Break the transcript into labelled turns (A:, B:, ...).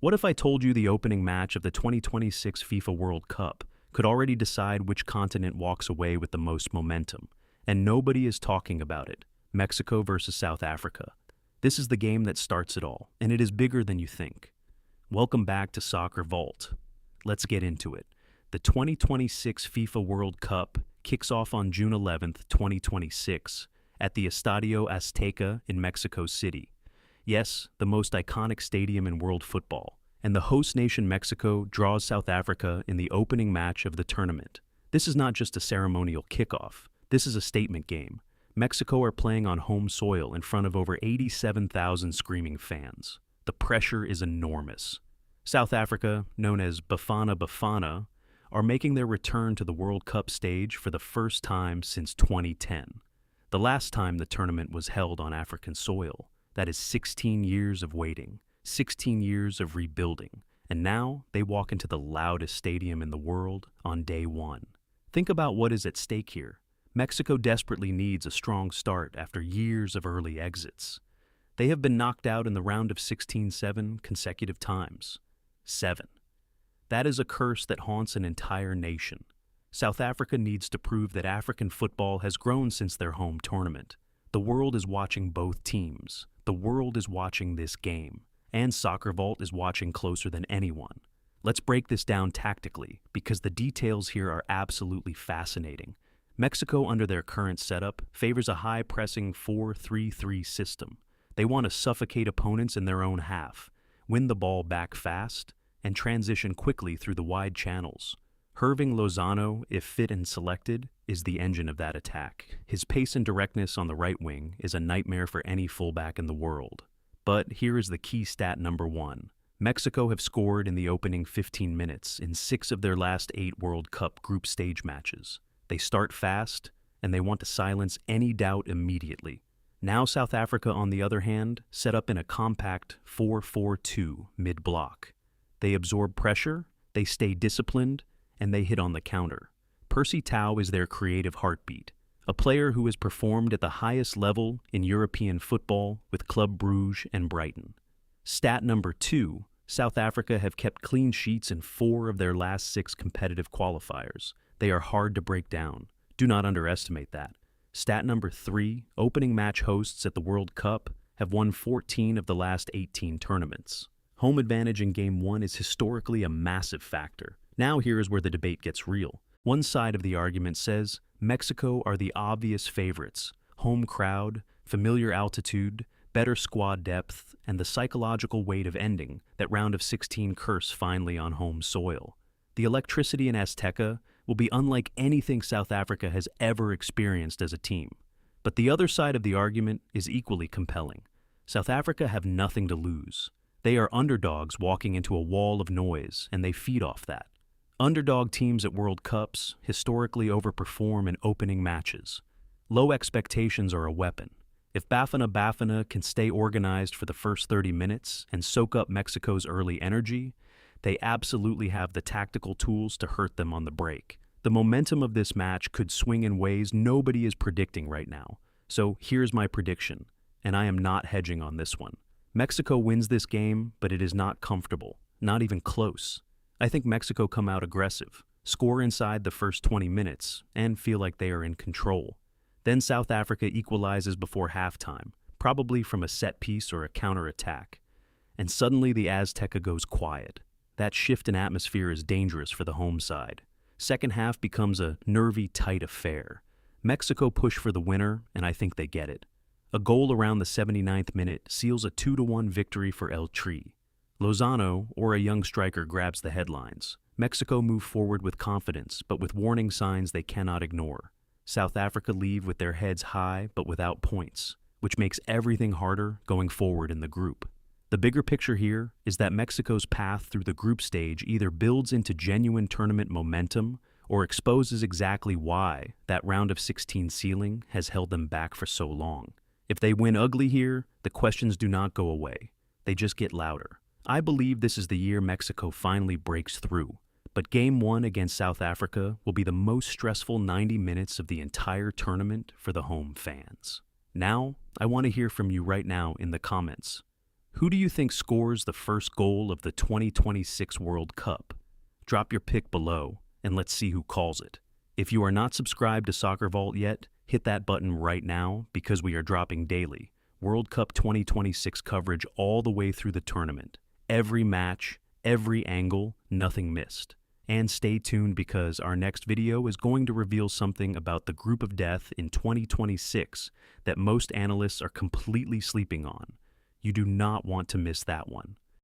A: What if I told you the opening match of the 2026 FIFA World Cup could already decide which continent walks away with the most momentum? And nobody is talking about it. Mexico versus South Africa. This is the game that starts it all, and it is bigger than you think. Welcome back to SoccerVault. Let's get into it. The 2026 FIFA World Cup kicks off on June 11th, 2026, at the Estadio Azteca in Mexico City. Yes, the most iconic stadium in world football. And the host nation Mexico draws South Africa in the opening match of the tournament. This is not just a ceremonial kickoff. This is a statement game. Mexico are playing on home soil in front of over 87,000 screaming fans. The pressure is enormous. South Africa, known as Bafana, are making their return to the World Cup stage for the first time since 2010. The last time the tournament was held on African soil. That is 16 years of waiting, 16 years of rebuilding, and now they walk into the loudest stadium in the world on day one. Think about what is at stake here. Mexico desperately needs a strong start after years of early exits. They have been knocked out in the round of 16 7 consecutive times. 7. That is a curse that haunts an entire nation. South Africa needs to prove that African football has grown since their home tournament. The world is watching both teams. The world is watching this game, and SoccerVault is watching closer than anyone. Let's break this down tactically, because the details here are absolutely fascinating. Mexico, under their current setup, favors a high-pressing 4-3-3 system. They want to suffocate opponents in their own half, win the ball back fast, and transition quickly through the wide channels. Hirving Lozano, if fit and selected, is the engine of that attack. His pace and directness on the right wing is a nightmare for any fullback in the world. But here is the key stat number 1. Mexico have scored in the opening 15 minutes in 6 of their last 8 World Cup group stage matches. They start fast, and they want to silence any doubt immediately. Now South Africa, on the other hand, set up in a compact 4-4-2 mid-block. They absorb pressure, they stay disciplined, and they hit on the counter. Percy Tau is their creative heartbeat, a player who has performed at the highest level in European football with Club Brugge and Brighton. Stat number 2, South Africa have kept clean sheets in 4 of their last 6 competitive qualifiers. They are hard to break down. Do not underestimate that. Stat number 3, opening match hosts at the World Cup have won 14 of the last 18 tournaments. Home advantage in Game 1 is historically a massive factor. Now here is where the debate gets real. One side of the argument says Mexico are the obvious favorites. Home crowd, familiar altitude, better squad depth, and the psychological weight of ending that round of 16 curse finally on home soil. The electricity in Azteca will be unlike anything South Africa has ever experienced as a team. But the other side of the argument is equally compelling. South Africa have nothing to lose. They are underdogs walking into a wall of noise, and they feed off that. Underdog teams at World Cups historically overperform in opening matches. Low expectations are a weapon. If Bafana can stay organized for the first 30 minutes and soak up Mexico's early energy, they absolutely have the tactical tools to hurt them on the break. The momentum of this match could swing in ways nobody is predicting right now. So here's my prediction, and I am not hedging on this one. Mexico wins this game, but it is not comfortable, not even close. I think Mexico come out aggressive, score inside the first 20 minutes, and feel like they are in control. Then South Africa equalizes before halftime, probably from a set piece or a counter-attack. And suddenly the Azteca goes quiet. That shift in atmosphere is dangerous for the home side. Second half becomes a nervy, tight affair. Mexico push for the winner, and I think they get it. A goal around the 79th minute seals a 2-1 victory for El Tri. Lozano, or a young striker, grabs the headlines. Mexico move forward with confidence, but with warning signs they cannot ignore. South Africa leave with their heads high, but without points, which makes everything harder going forward in the group. The bigger picture here is that Mexico's path through the group stage either builds into genuine tournament momentum or exposes exactly why that round of 16 ceiling has held them back for so long. If they win ugly here, the questions do not go away. They just get louder. I believe this is the year Mexico finally breaks through, but Game 1 against South Africa will be the most stressful 90 minutes of the entire tournament for the home fans. Now, I want to hear from you right now in the comments. Who do you think scores the first goal of the 2026 World Cup? Drop your pick below, and let's see who calls it. If you are not subscribed to SoccerVault yet, hit that button right now because we are dropping daily World Cup 2026 coverage all the way through the tournament. Every match, every angle, nothing missed. And stay tuned because our next video is going to reveal something about the group of death in 2026 that most analysts are completely sleeping on. You do not want to miss that one.